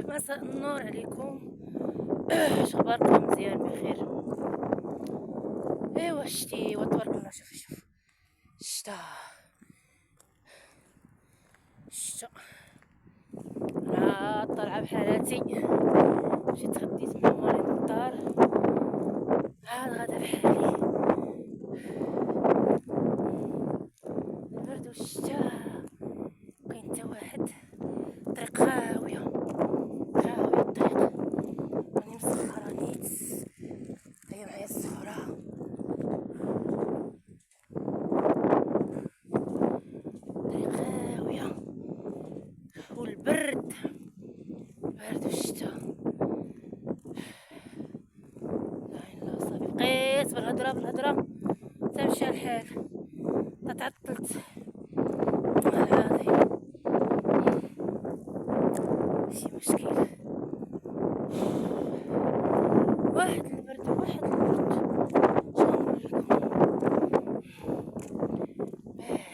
مساء النور عليكم. شخباركم؟ مزيان بخير؟ ايوا شتي وتبارك الله. شوف شتا شتا انا طالعه بحالاتي. مشيت غديت من مالين الدار، عاد غادا بحالي. البرد والشتا كاين حتى واحد، طريق خاويه الطريق. راني مسخره نيت، هيا معايا السفرة. طريق خاويه والبرد، برد والشتا. لا اله صافي، بقيت بالهضره تمشى الحال. تعطلت هذه ماشي مشكل. واحد البرد شنو نقول لكم،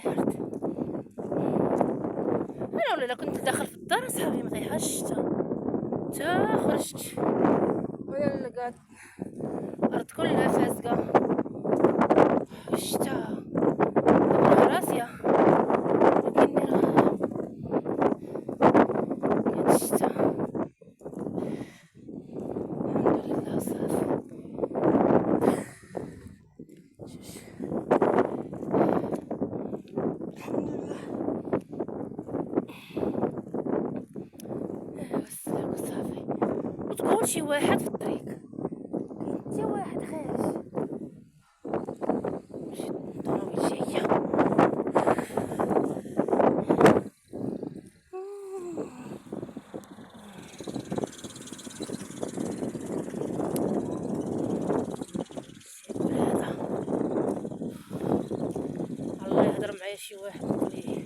بارد. انا ولا كنت داخل في الدار صحابي ما طيحاش تا خرجت، ولا قاعد الارض كلها فاسقه. الشتا راسية، لكني راه كان الشتا الحمد لله صافي. شوش الحمد لله. والسلاك صافي. وتقول شي واحد في الطريق، كاين حتى واحد خارج. مشيت الطوموبيل جاية. الله يهضر معايا شي واحد يقول لي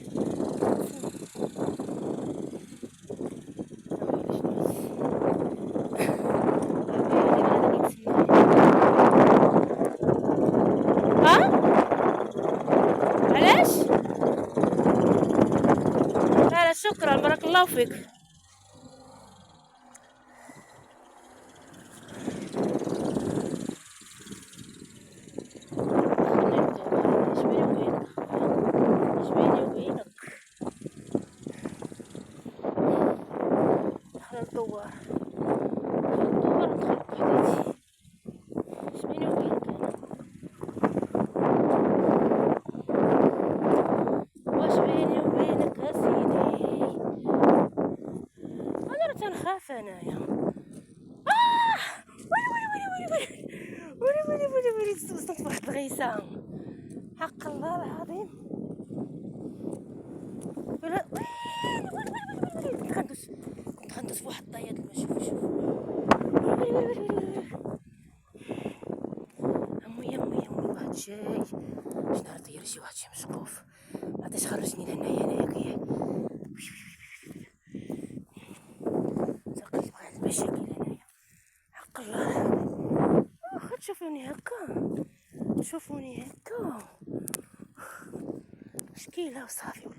علاش؟ لا شكرا بارك الله فيك. اش بيني وبينك دخل الدوار ندخل بوحديتي. اش بيني وبينك واش بيني وبينك اسيدي؟ انا راه تنخاف انايا. ويلي وصلت واحد الغيسان، حق الله العظيم. ولا ويلي كنت غندوز فواحد الطياد ما شوف امي واحد جاي باش نهار طير شي واحد شي مسقوف عطيش خرجني لهنايا كي تلقيت بغا المشاكل هنايا. حق الله واخا تشوفوني هكا مشكلة وصافي.